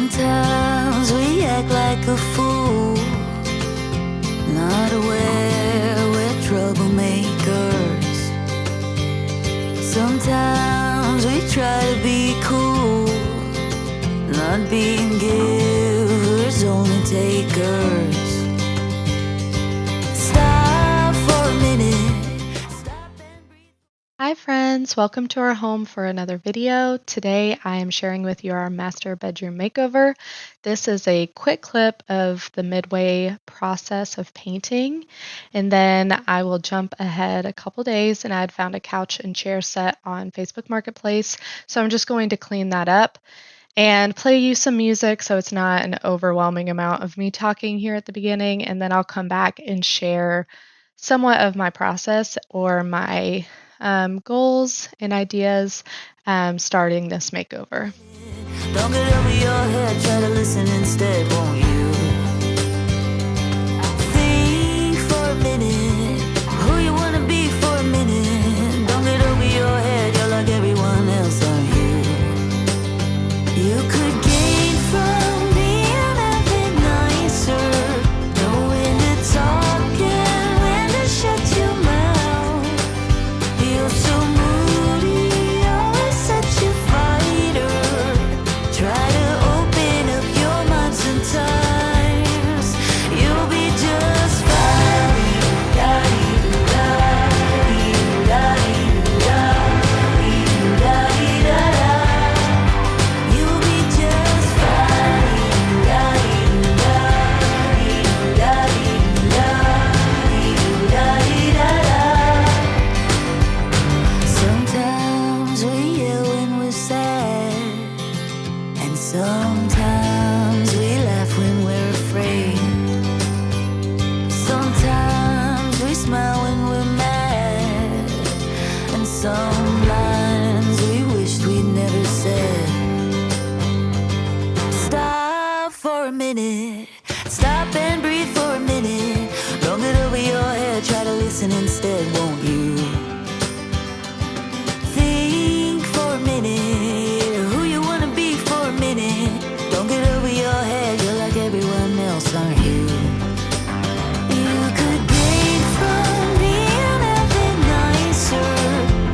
Sometimes we act like a fool, not aware we're troublemakers. Sometimes we try to be cool, not being givers, only takers. Stop for a minute. Stop and breathe. Hi friends, welcome to our home for another video. Today I am sharing with you our master bedroom makeover. This is a quick clip of the midway process of painting, and then I will jump ahead a couple days and I had found a couch and chair set on Facebook Marketplace. So I'm just going to clean that up and play you some music so it's not an overwhelming amount of me talking here at the beginning, and then I'll come back and share somewhat of my process or my goals and ideas starting this makeover. Don't get over your head, try to listen instead, won't you? Think for a minute, who you wanna be for a minute. Don't get over your head, you're like everyone else, aren't you? You could gain from being a bit nicer, know when to talk and when to shut your mouth. You're so moody, always such a fighter. Try to open up your mind sometimes. You'll be just fine. You'll be just fine. Sometimes we yell when we're sad, and sometimes we laugh when we're afraid. Sometimes we smile when we're mad, and some lines we wished we'd never said. Stop for a minute, stop and breathe for a minute. Don't get over your head, try to listen instead, won't you? Think for a minute, who you wanna be for a minute. Don't get over your head, you're like everyone else, aren't you? You could gain from being a bit nicer,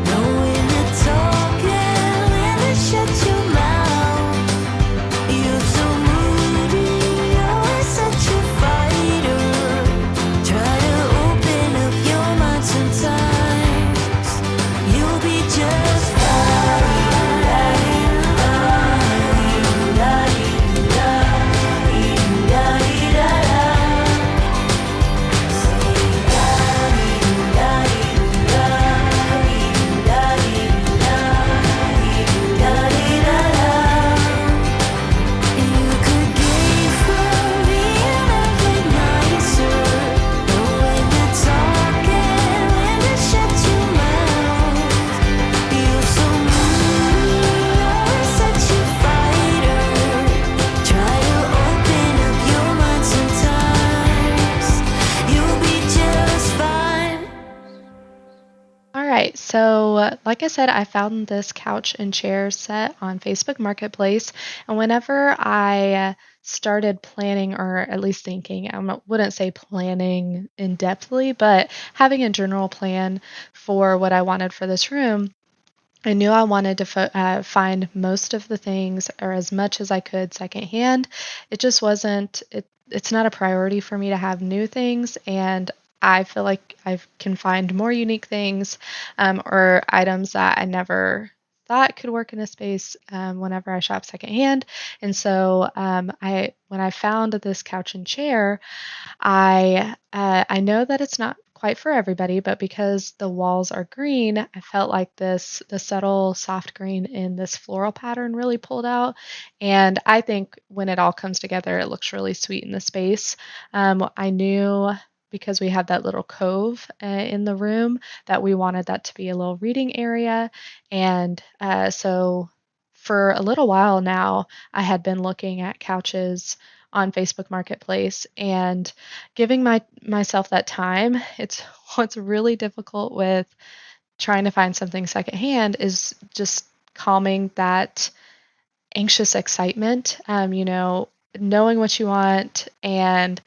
know when to talk and when to shut your mouth. You're so moody, always such a fighter. Try to open up your mind sometimes. You'll be just You could gain from being a bit nicer, know when to talk and when to shut your mouth. You're so moody, always such a fighter. Try to open up your mind sometimes. You'll be just fine. All right, so like I said, I found this couch and chair set on Facebook Marketplace, and whenever I started planning, or at least thinking, wouldn't say planning in depthly, but having a general plan for what I wanted for this room, I knew I wanted to find most of the things, or as much as I could, secondhand. It just wasn't, it's not a priority for me to have new things, and I feel like I can find more unique things or items that I never thought could work in a space whenever I shop secondhand. And so when I found this couch and chair, I know that it's not quite for everybody, but because the walls are green, I felt like the subtle soft green in this floral pattern really pulled out. And I think when it all comes together, it looks really sweet in the space. I knew because we had that little cove in the room that we wanted that to be a little reading area. And so for a little while now, I had been looking at couches on Facebook Marketplace and giving myself that time. It's what's really difficult with trying to find something secondhand is just calming that anxious excitement, knowing what you want and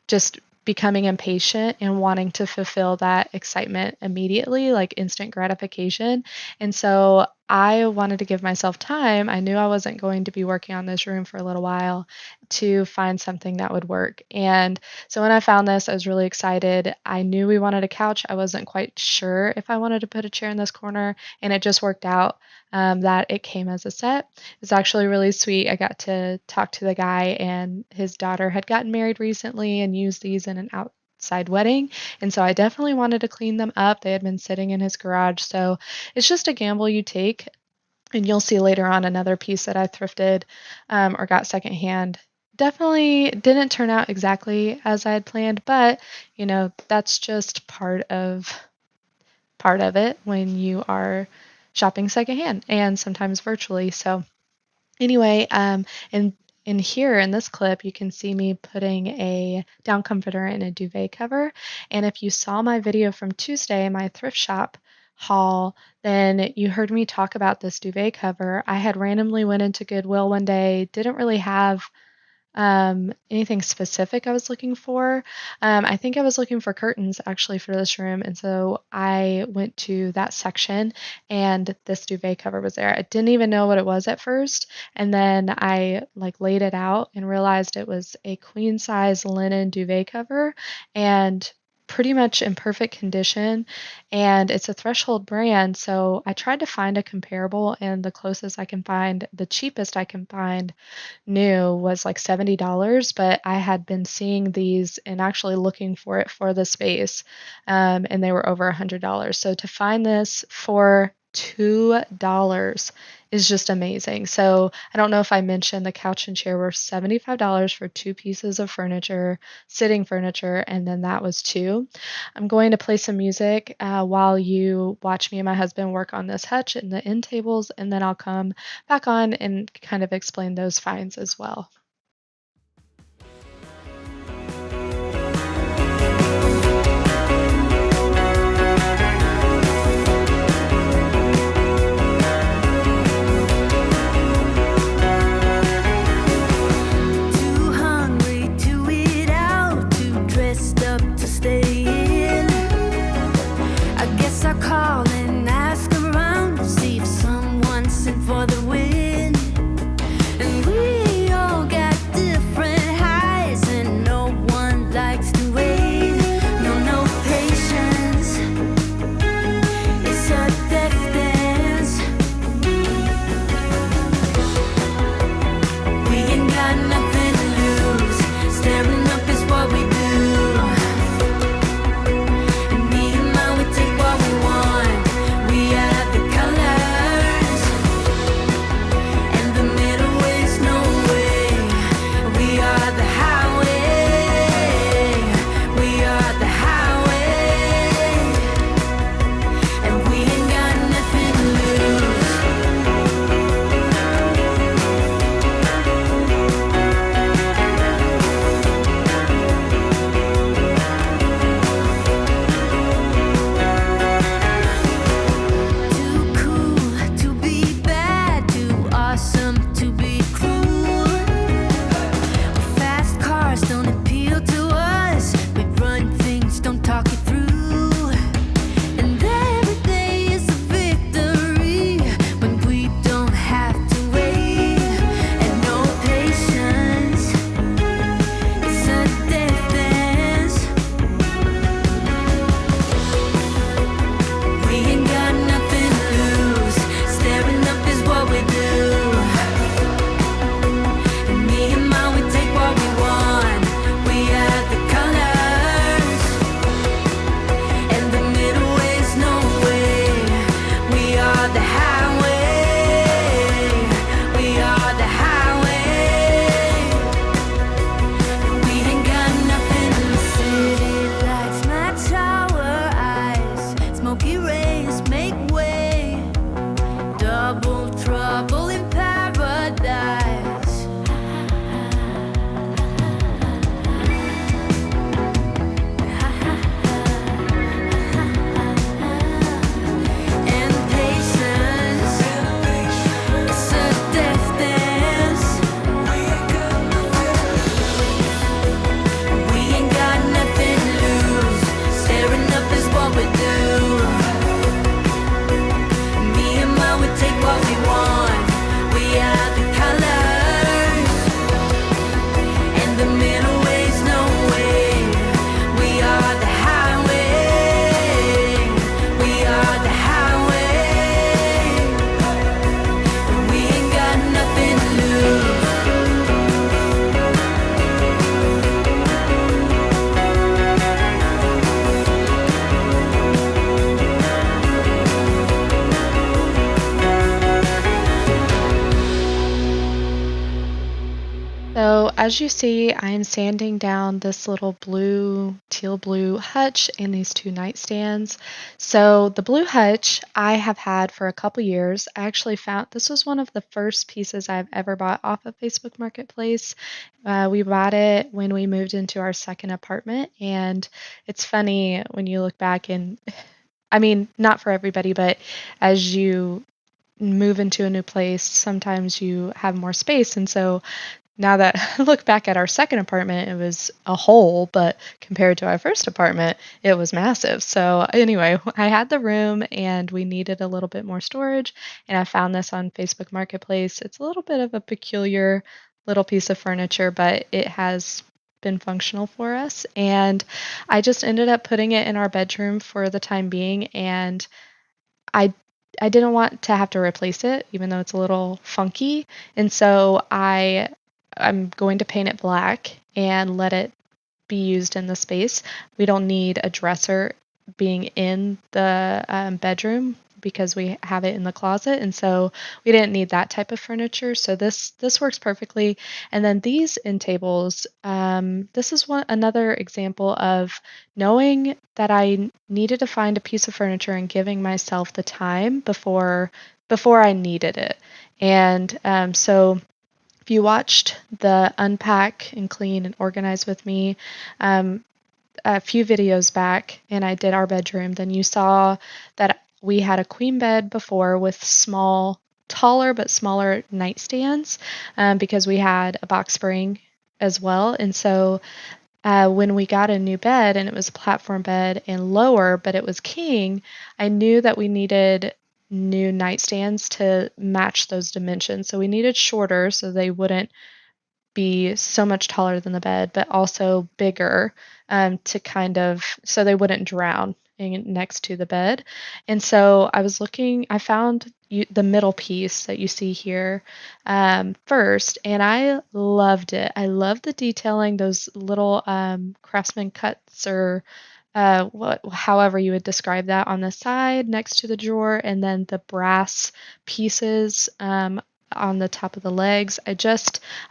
just becoming impatient and wanting to fulfill that excitement immediately, like instant gratification. And so I wanted to give myself time. I knew I wasn't going to be working on this room for a little while to find something that would work. And so when I found this, I was really excited. I knew we wanted a couch. I wasn't quite sure if I wanted to put a chair in this corner, and it just worked out that it came as a set. It's actually really sweet. I got to talk to the guy, and his daughter had gotten married recently and used these in an outside wedding. And so I definitely wanted to clean them up. They had been sitting in his garage. So it's just a gamble you take. And you'll see later on another piece that I thrifted or got secondhand. Definitely didn't turn out exactly as I had planned, but that's just part of it when you are shopping secondhand and sometimes virtually. So anyway, in here in this clip, you can see me putting a down comforter in a duvet cover. And if you saw my video from Tuesday, my thrift shop haul, then you heard me talk about this duvet cover. I had randomly went into Goodwill one day, didn't really have anything specific I was looking for. I think I was looking for curtains actually for this room, and so I went to that section, and this duvet cover was there. I didn't even know what it was at first, and then I laid it out and realized it was a queen size linen duvet cover, and pretty much in perfect condition, and it's a Threshold brand. So I tried to find a comparable, and the closest I can find, the cheapest I can find new was like $70, but I had been seeing these and actually looking for it for the space, and they were over $100. So to find this for $2 is just amazing. So I don't know if I mentioned the couch and chair were $75 for two pieces of furniture, sitting furniture, and then that was two. I'm going to play some music while you watch me and my husband work on this hutch and the end tables, and then I'll come back on and kind of explain those finds as well. Too hungry to eat out, too dressed up to stay in. I guess I'll call and ask around to see if someone's in for the win. And we all get as you see, I'm sanding down this little teal blue hutch and these two nightstands. So the blue hutch I have had for a couple years. I actually found this was one of the first pieces I've ever bought off of Facebook Marketplace. We bought it when we moved into our second apartment, and it's funny when you look back and I mean, not for everybody, but as you move into a new place, sometimes you have more space. And so now that I look back at our second apartment, it was a hole, but compared to our first apartment, it was massive. So, anyway, I had the room and we needed a little bit more storage, and I found this on Facebook Marketplace. It's a little bit of a peculiar little piece of furniture, but it has been functional for us. And I just ended up putting it in our bedroom for the time being, and I I didn't want to have to replace it, even though it's a little funky. And so I'm going to paint it black and let it be used in the space. We don't need a dresser being in the bedroom because we have it in the closet, and so we didn't need that type of furniture. So this works perfectly. And then these end tables, this is another example of knowing that I needed to find a piece of furniture and giving myself the time before I needed it. And so if you watched the Unpack and Clean and Organize with me um, a few videos back, and I did our bedroom, then you saw that we had a queen bed before with taller but smaller nightstands because we had a box spring as well. And so when we got a new bed and it was a platform bed and lower, but it was king, I knew that we needed new nightstands to match those dimensions. So we needed shorter so they wouldn't be so much taller than the bed, but also bigger to kind of so they wouldn't drown next to the bed. And so I found the middle piece that you see here first, and I loved it. I love the detailing, those little craftsman cuts or however you would describe that on the side next to the drawer, and then the brass pieces on the top of the legs. I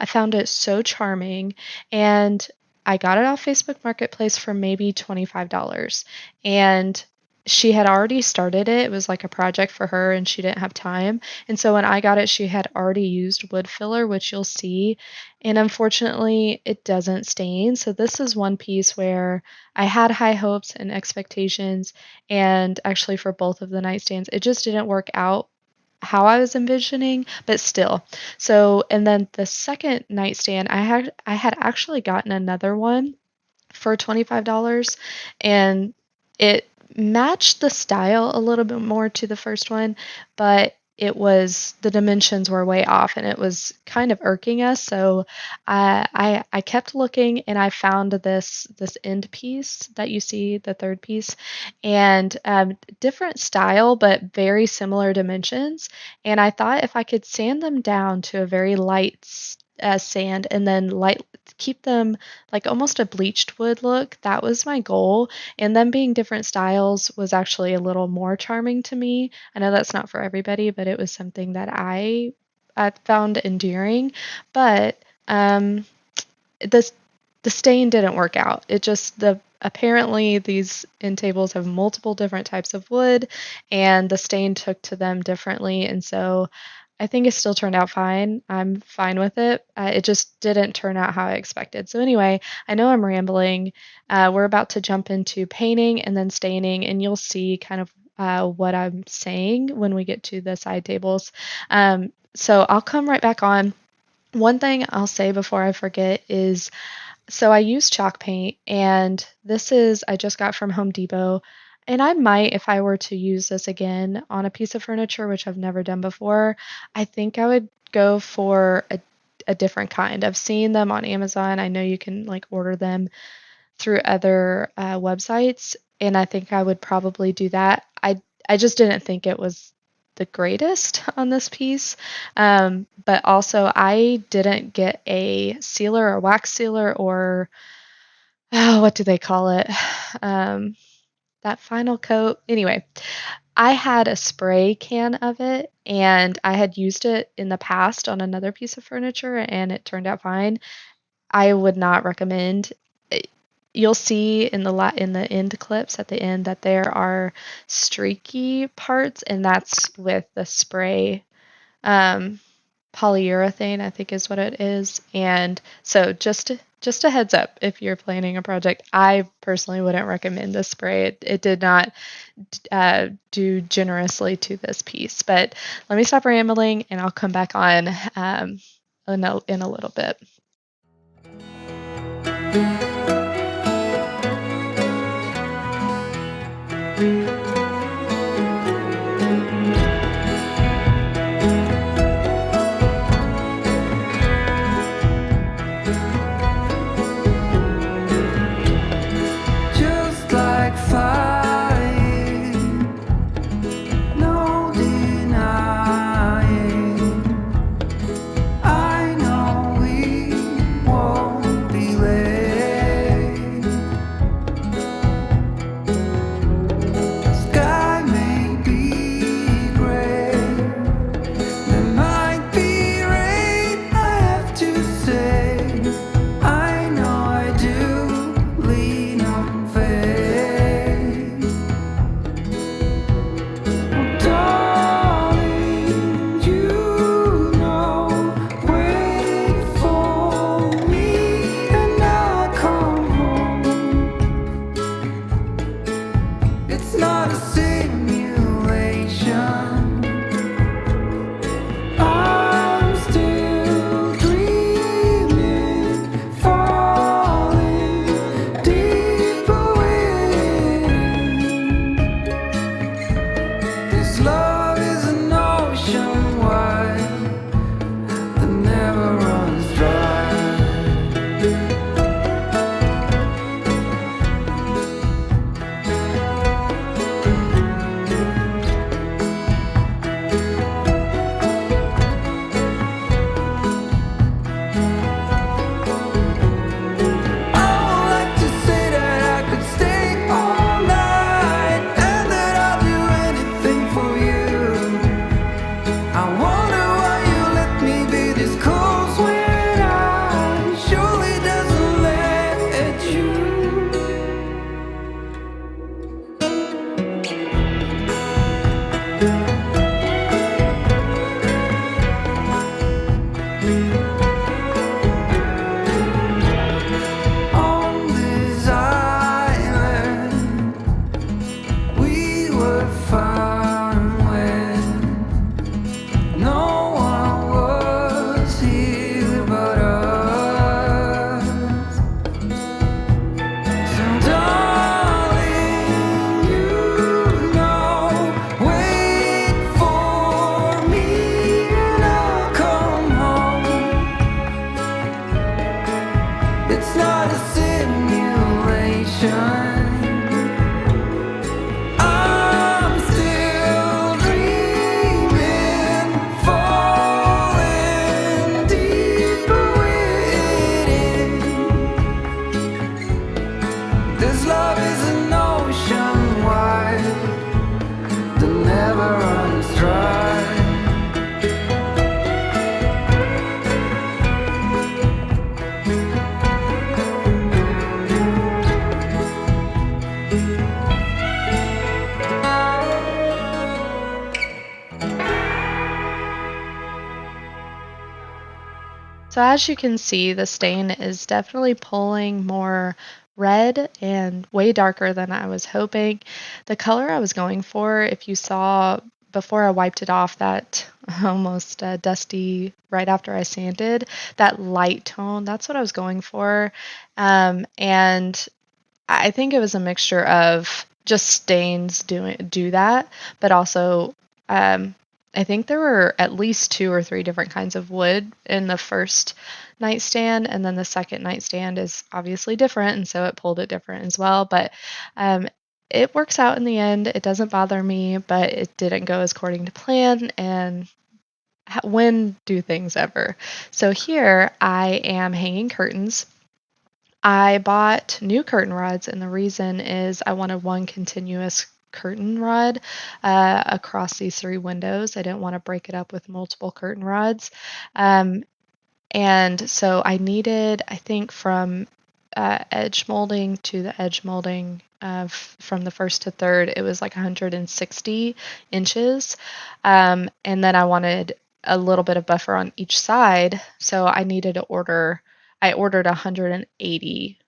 found it so charming, and I got it off Facebook Marketplace for maybe $25. And she had already started it. It was like a project for her and she didn't have time. And so when I got it, she had already used wood filler, which you'll see. And unfortunately, it doesn't stain. So this is one piece where I had high hopes and expectations. And actually, for both of the nightstands, it just didn't work out how I was envisioning, but still. So, and then the second nightstand, I had actually gotten another one for $25, and it matched the style a little bit more to the first one, but the dimensions were way off and it was kind of irking us. So I kept looking and I found this end piece that you see, the third piece, and different style but very similar dimensions. And I thought if I could sand them down to a very light sand and then keep them like almost a bleached wood look. That was my goal. And them being different styles was actually a little more charming to me. I know that's not for everybody, but it was something that I found endearing. But this the stain didn't work out. It just the apparently these end tables have multiple different types of wood, and the stain took to them differently, and so I think it still turned out fine. I'm fine with it. It just didn't turn out how I expected. So anyway, I know I'm rambling. We're about to jump into painting and then staining, and you'll see kind of what I'm saying when we get to the side tables. So I'll come right back on. One thing I'll say before I forget is so I use chalk paint, and I just got from Home Depot. And I might, if I were to use this again on a piece of furniture, which I've never done before, I think I would go for a different kind. I've seen them on Amazon. I know you can like order them through other websites, and I think I would probably do that. I just didn't think it was the greatest on this piece, but also I didn't get a sealer or wax sealer or what do they call it? Um, that final coat. Anyway, I had a spray can of it, and I had used it in the past on another piece of furniture, and it turned out fine. I would not recommend. eh, You'll see in the end clips at the end that there are streaky parts, and that's with the spray. Um, Polyurethane, I think is what it is. And so just a heads up if you're planning a project, I personally wouldn't recommend this spray. It did not do generously to this piece. But let me stop rambling and I'll come back on in a little bit. Just like fire, no denying. I know we won't be late. Sky may be gray, there might be rain. I have to say, I know I do lean on faith. Darling, you know, wait for me and I'll come home. It's not a simulation. I'm still dreaming, falling deeper within. This love is an ocean wide that never runs dry. I would like to say that I could stay all night and that I'll do anything for you. I wonder why you let me be this close when I surely doesn't let you. On this island, we were fine when no one was here but us. So darling, you know, wait for me and I'll come home. It's not a simulation. I'm still dreaming, falling deeper within. This love is an ocean wide that never runs dry. So as you can see, the stain is definitely pulling more red and way darker than I was hoping. The color I was going for, if you saw before I wiped it off, that almost dusty right after I sanded, that light tone, that's what I was going for. And I think it was a mixture of just stains do that, but also um, I think there were at least two or three different kinds of wood in the first nightstand, and then the second nightstand is obviously different, and so it pulled it different as well. But um, it works out in the end. It doesn't bother me, but it didn't go as according to plan, and when do things ever? So here I am hanging curtains. I bought new curtain rods, and the reason is I wanted one continuous curtain rod across these three windows. I didn't want to break it up with multiple curtain rods. Um, And so I needed, I think, from edge molding to the edge molding from the first to third, it was like 160 inches. And then I wanted a little bit of buffer on each side. So I ordered 180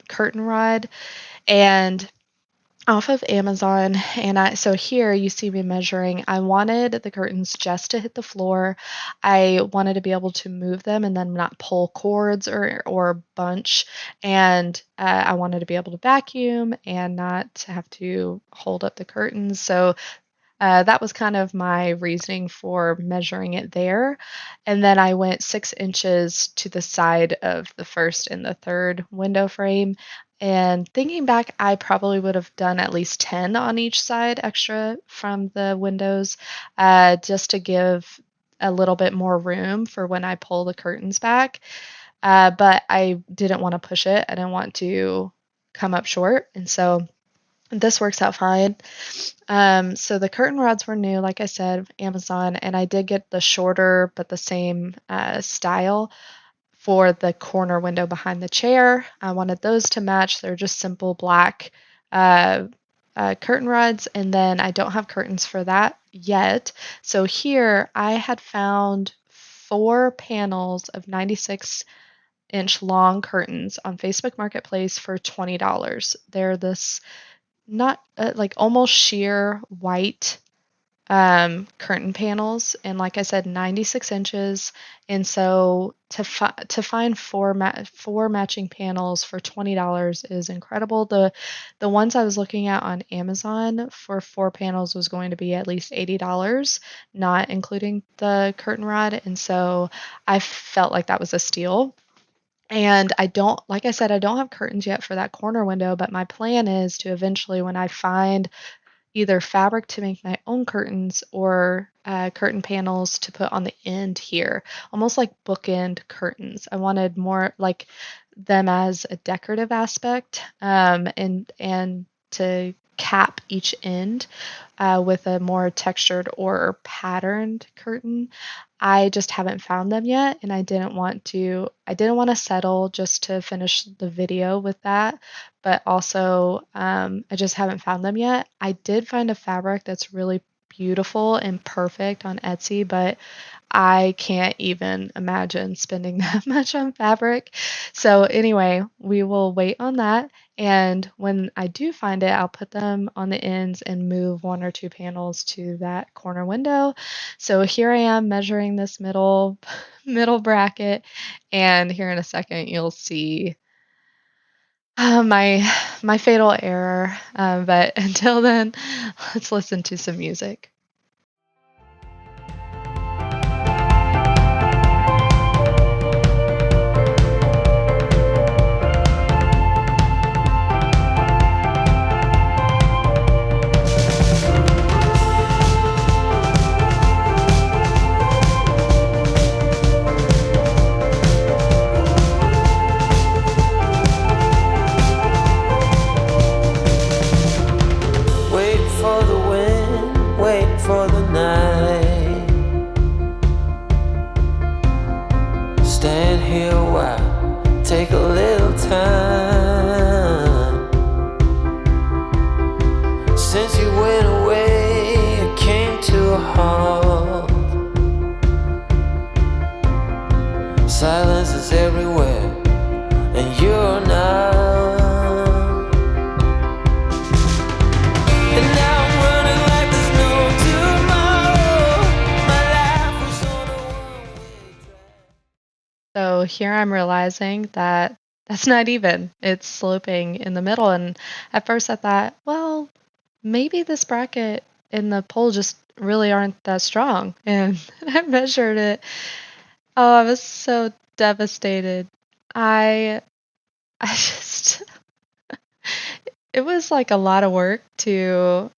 curtain rod and off of Amazon. So here you see me measuring. I wanted the curtains just to hit the floor. I wanted to be able to move them and then not pull cords or bunch. And I wanted to be able to vacuum and not have to hold up the curtains. So that was kind of my reasoning for measuring it there. And then I went 6 inches to the side of the first and the third window frame. And thinking back, I probably would have done at least 10 on each side extra from the windows, just to give a little bit more room for when I pull the curtains back. But I didn't want to push it. I didn't want to come up short. And so this works out fine. So the curtain rods were new, like I said, Amazon, and I did get the shorter but the same style for the corner window behind the chair. I wanted those to match. They're just simple black uh, curtain rods, and then I don't have curtains for that yet. So here I had found 4 panels of 96-inch long curtains on Facebook Marketplace for $20. They're this not like almost sheer white curtain panels, and like I said, 96 inches. And so to find four matching panels for $20 is incredible. The ones I was looking at on Amazon for 4 panels was going to be at least $80, not including the curtain rod. And so I felt like that was a steal. And I don't, like I said, I don't have curtains yet for that corner window, but my plan is to eventually, when I find either fabric to make my own curtains or curtain panels to put on the end here, almost like bookend curtains. I wanted more like them as a decorative aspect, and to cap each end with a more textured or patterned curtain. I just haven't found them yet, and I didn't want to settle just to finish the video with that, but also I just haven't found them yet. I did find a fabric that's really beautiful and perfect on Etsy, but I can't even imagine spending that much on fabric. So anyway, we will wait on that. And when I do find it, I'll put them on the ends and move 1 or 2 panels to that corner window. So here I am measuring this middle bracket, and here in a second you'll see my fatal error. But until then, let's listen to some music. Wait for the wind, wait for the night. Stand here a while, take a little time. Since you went away, it came to a halt. Silence is everywhere, and you're not. And now I'm running like there's no tomorrow. My life was on a one-way track. So here I'm realizing that that's not even. It's sloping in the middle. And at first I thought, well, maybe this bracket and the pole just really aren't that strong. And I measured it. Oh, I was so devastated. I I just it was like a lot of work to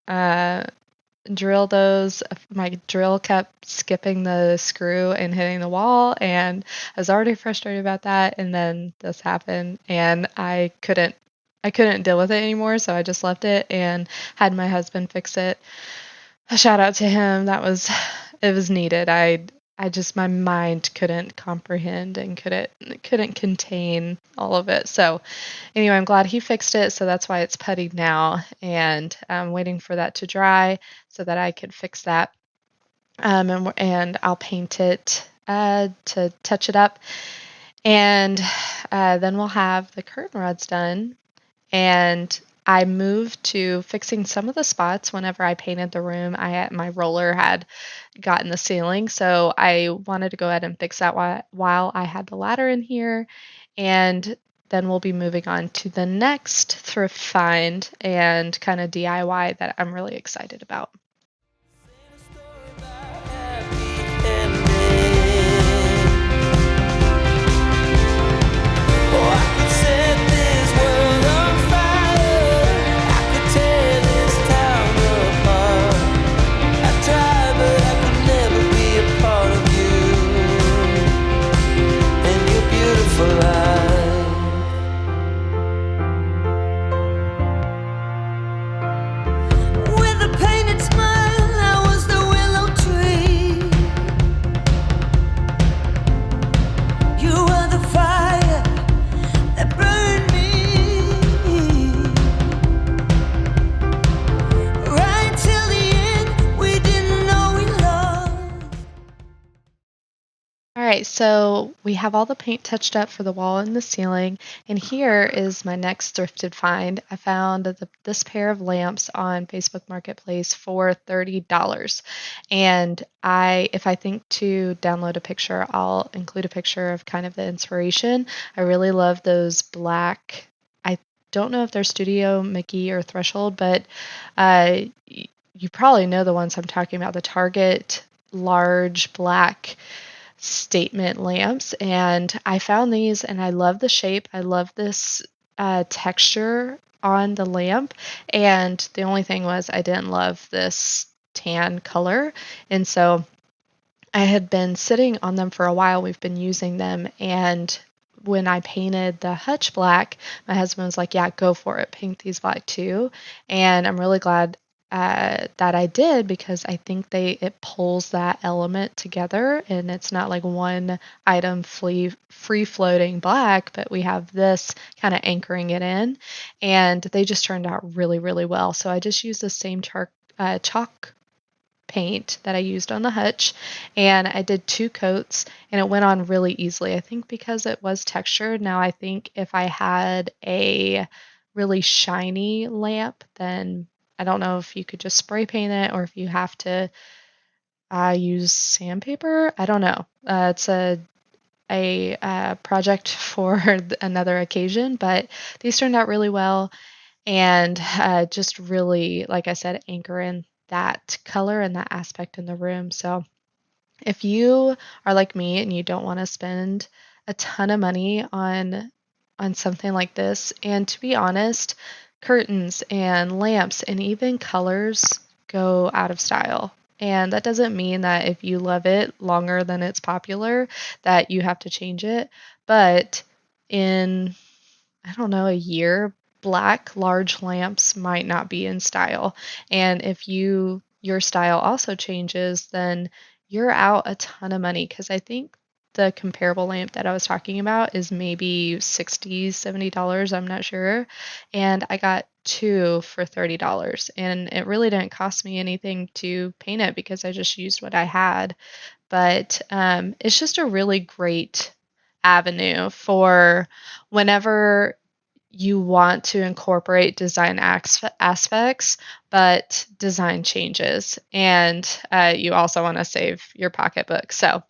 drill those. My drill kept skipping the screw and hitting the wall, and I was already frustrated about that. And then this happened, and I couldn't deal with it anymore, so I just left it and had my husband fix it. A shout out to him. It was needed. my mind couldn't comprehend and couldn't contain all of it. So anyway, I'm glad he fixed it. So that's why it's putty now, and I'm waiting for that to dry so that I could fix that. And I'll paint it to touch it up, and then we'll have the curtain rods done. And I moved to fixing some of the spots. Whenever I painted the room, my roller had gotten the ceiling, so I wanted to go ahead and fix that while I had the ladder in here. And then we'll be moving on to the next thrift find and kind of DIY that I'm really excited about. All right, so we have all the paint touched up for the wall and the ceiling, and here is my next thrifted find. I found this pair of lamps on Facebook Marketplace for $30. And if I think to download a picture, I'll include a picture of kind of the inspiration. I really love those black, I don't know if they're Studio Mickey or Threshold, but you probably know the ones I'm talking about, the Target large black statement lamps. And I found these and I love the shape. I love this texture on the lamp. And the only thing was I didn't love this tan color. And so I had been sitting on them for a while. We've been using them. And when I painted the hutch black, my husband was like, yeah, go for it. Paint these black too. And I'm really glad that I did, because I think it pulls that element together, and it's not like one item free floating black, but we have this kind of anchoring it in, and they just turned out really, really well. So I just used the same chalk paint that I used on the hutch, and I did 2 coats, and it went on really easily. I think because it was textured. Now I think if I had a really shiny lamp, then I don't know if you could just spray paint it or if you have to use sandpaper. I don't know. It's a project for another occasion, but these turned out really well, and just really, like I said, anchor in that color and that aspect in the room. So if you are like me and you don't want to spend a ton of money on something like this, and to be honest, curtains and lamps and even colors go out of style. And that doesn't mean that if you love it longer than it's popular that you have to change it. But in, I don't know, a year, black large lamps might not be in style. And if your style also changes, then you're out a ton of money, because I think the comparable lamp that I was talking about is maybe $60, $70. I'm not sure. And I got 2 for $30. And it really didn't cost me anything to paint it because I just used what I had. But it's just a really great avenue for whenever you want to incorporate design aspects, but design changes, and you also want to save your pocketbook. So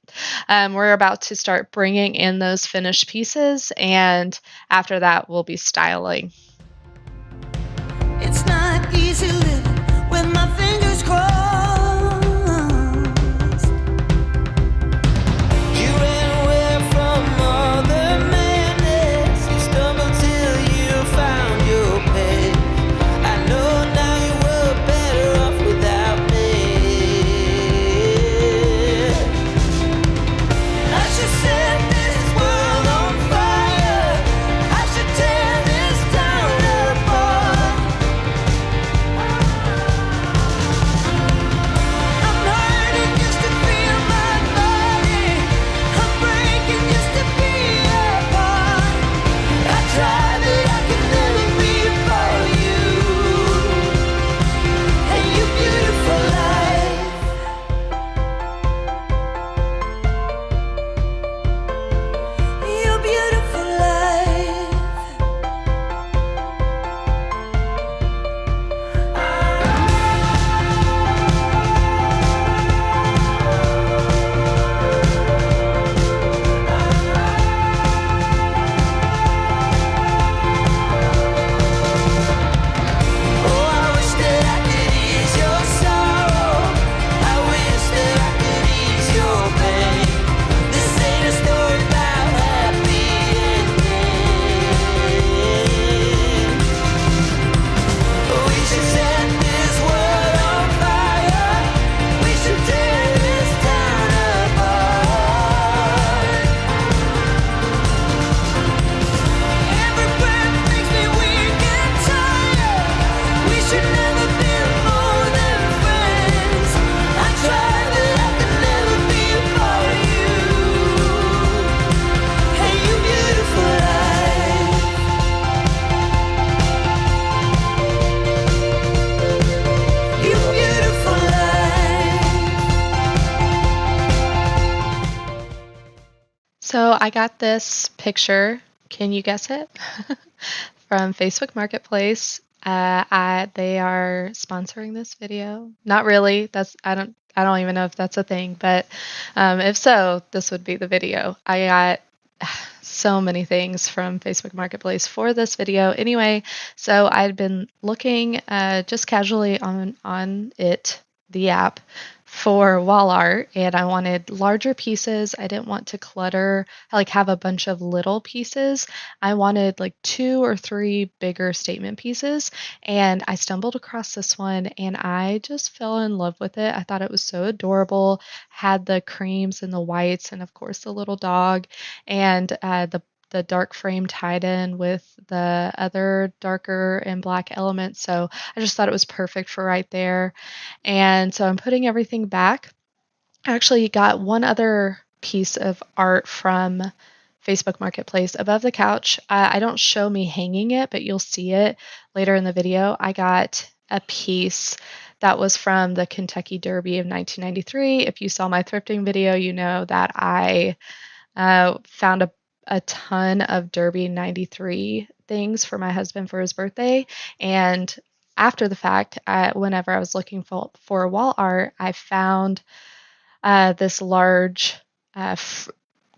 we're about to start bringing in those finished pieces, and after that, we'll be styling. It's not easy living with my fingers crossed. You ran away from all the madness. You stumbled till you found your pace. I know now you were better off without me. I should set this world on fire. I should tear this town So I got this picture. Can you guess it? From Facebook Marketplace. They are sponsoring this video. Not really. I don't even know if that's a thing, but if so, this would be the video. I got so many things from Facebook Marketplace for this video. Anyway, so I'd been looking just casually on the app, for wall art, and I wanted larger pieces. I didn't want to clutter, like have a bunch of little pieces. I wanted like 2 or 3 bigger statement pieces, and I stumbled across this one and I just fell in love with it. I thought it was so adorable. Had the creams and the whites, and of course the little dog, and the dark frame tied in with the other darker and black elements. So I just thought it was perfect for right there. And so I'm putting everything back. I actually got one other piece of art from Facebook Marketplace above the couch. I don't show me hanging it, but you'll see it later in the video. I got a piece that was from the Kentucky Derby of 1993. If you saw my thrifting video, you know that I found a ton of Derby 93 things for my husband for his birthday. And after the fact, whenever I was looking for wall art, I found this large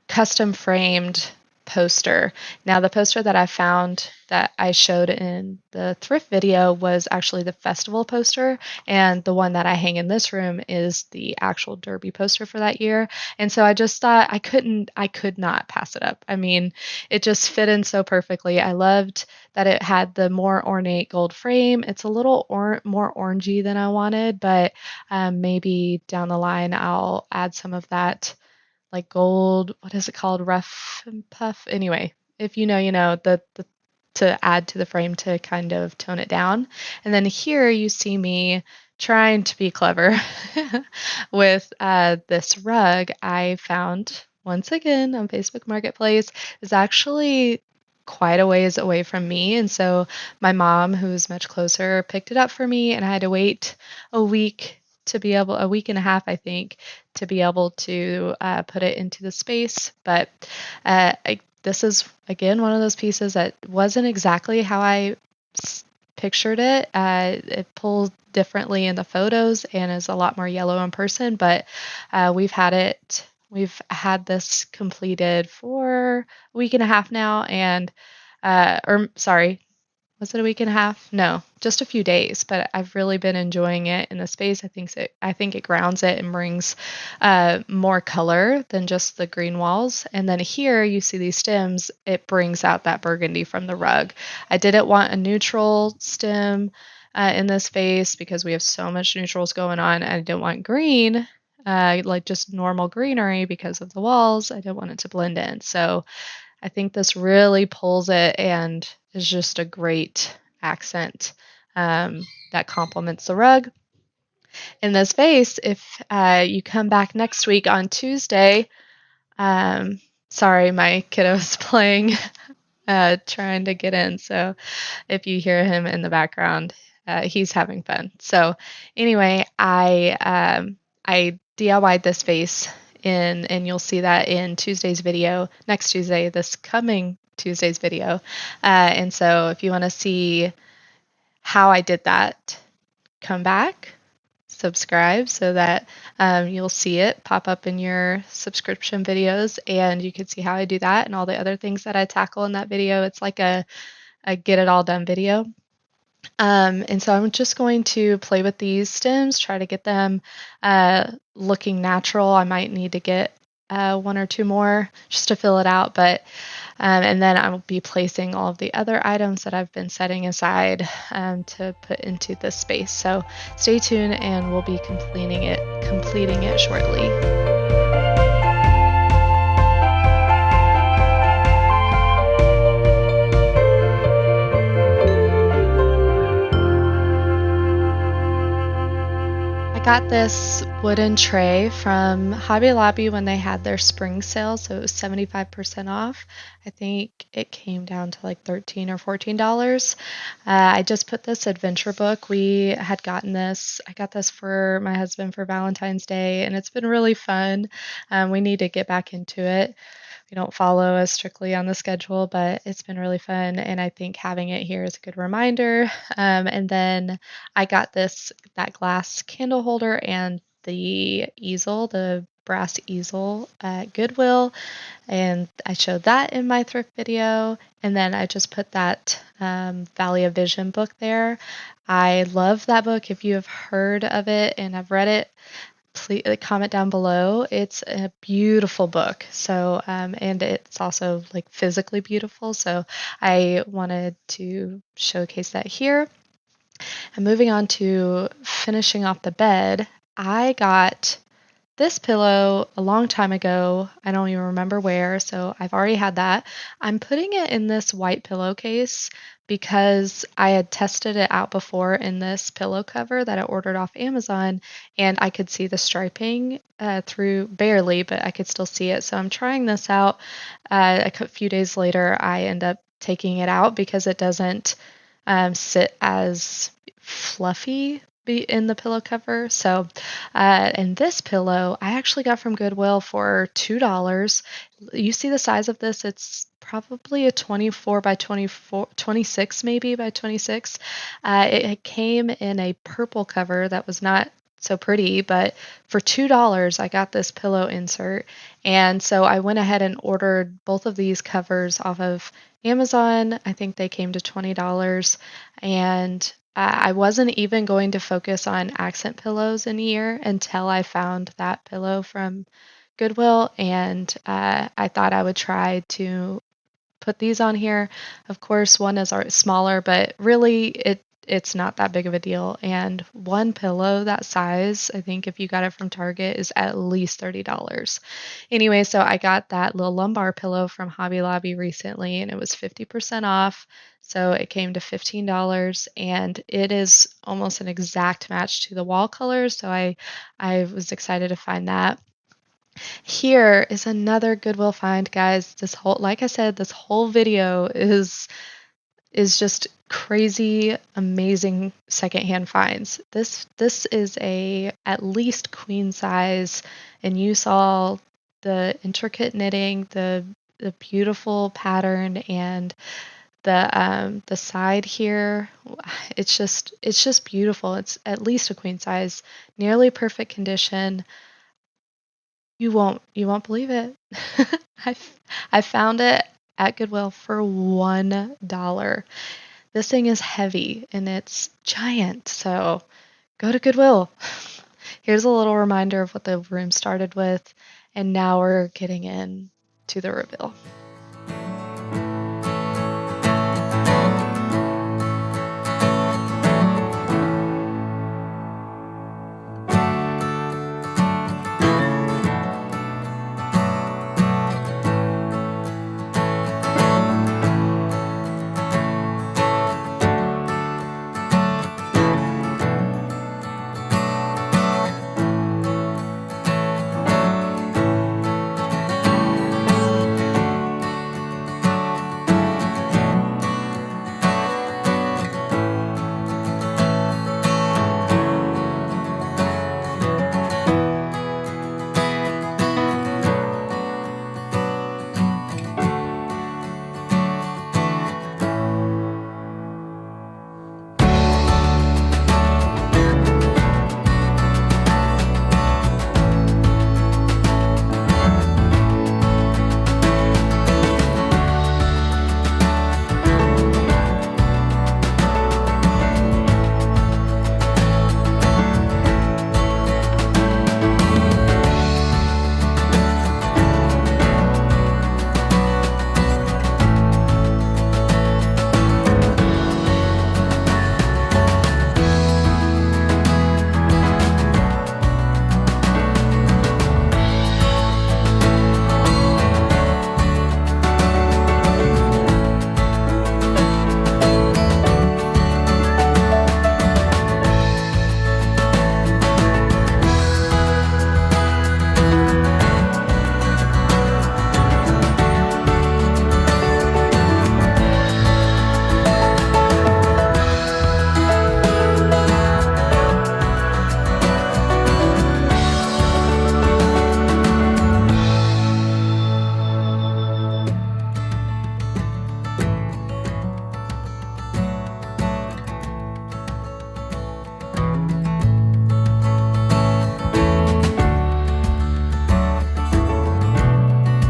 custom framed poster. Now, the poster that I found that I showed in the thrift video was actually the festival poster, and the one that I hang in this room is the actual Derby poster for that year. And so I just thought I could not pass it up. I mean, it just fit in so perfectly. I loved that it had the more ornate gold frame. It's a little more orangey than I wanted, but maybe down the line I'll add some of that like gold, what is it called? Rough and puff. Anyway, if you know, you know, the to add to the frame to kind of tone it down. And then here you see me trying to be clever with this rug I found once again on Facebook Marketplace. Is actually quite a ways away from me, and so my mom, who's much closer, picked it up for me, and I had to wait a week and a half, I think, to be able to put it into the space. But this is, again, one of those pieces that wasn't exactly how I pictured it. It pulls differently in the photos and is a lot more yellow in person, but we've had this completed for a week and a half now, and or sorry, was it a week and a half? No, just a few days, but I've really been enjoying it in the space. I think it grounds it and brings more color than just the green walls. And then here you see these stems, it brings out that burgundy from the rug. I didn't want a neutral stem in this space because we have so much neutrals going on. I didn't want green, like just normal greenery because of the walls. I didn't want it to blend in. So I think this really pulls it and is just a great accent that complements the rug. In this vase, if you come back next week on Tuesday, sorry, my kiddo's playing, trying to get in. So if you hear him in the background, he's having fun. So anyway, I DIY'd this vase and you'll see that in Tuesday's video, next Tuesday, this coming Tuesday's video. And so if you want to see how I did that, come back, subscribe so that you'll see it pop up in your subscription videos, and you can see how I do that and all the other things that I tackle in that video. It's like a get it all done video. And so I'm just going to play with these stems, try to get them looking natural. I might need to get 1 or 2 more just to fill it out, but and then I will be placing all of the other items that I've been setting aside to put into this space. So stay tuned, and we'll be completing it shortly. I got this wooden tray from Hobby Lobby when they had their spring sale, so it was 75% off. I think it came down to like $13 or $14. I just put this adventure book. We had gotten this. I got this for my husband for Valentine's Day, and it's been really fun. We need to get back into it. we don't follow as strictly on the schedule, but it's been really fun, and I think having it here is a good reminder. And then I got that glass candle holder and the easel, the brass easel at Goodwill, and I showed that in my thrift video. And then I just put that Valley of Vision book there. I love that book. If you have heard of it and have read it, please comment down below. It's a beautiful book. So, and it's also like physically beautiful. So I wanted to showcase that here. And moving on to finishing off the bed, I got this pillow a long time ago. I don't even remember where, so I've already had that. I'm putting it in this white pillowcase because I had tested it out before in this pillow cover that I ordered off Amazon, and I could see the striping through barely, but I could still see it. So I'm trying this out. A few days later, I end up taking it out because it doesn't sit as fluffy in the pillow cover. So, and this pillow I actually got from Goodwill for $2. You see the size of this? It's probably a 24 by 24, 26 maybe by 26. It came in a purple cover that was not so pretty, but for $2 I got this pillow insert. And so I went ahead and ordered both of these covers off of Amazon. I think they came to $20, and I wasn't even going to focus on accent pillows in a year until I found that pillow from Goodwill, and I thought I would try to put these on here. Of course, one is smaller, but really it's not that big of a deal. And one pillow that size, I think if you got it from Target, is at least $30. Anyway, so I got that little lumbar pillow from Hobby Lobby recently, and it was 50% off. So it came to $15, and it is almost an exact match to the wall colors. So I was excited to find that. Here is another Goodwill find, guys. Like I said, this whole video is just crazy, amazing secondhand finds. This is a at least queen size, and you saw the intricate knitting, the beautiful pattern, and the side here. It's just beautiful. It's at least a queen size, nearly perfect condition. You won't believe it. I I found it at Goodwill for $1. This thing is heavy and it's giant, so go to Goodwill. Here's a little reminder of what the room started with, and now we're getting in to the reveal.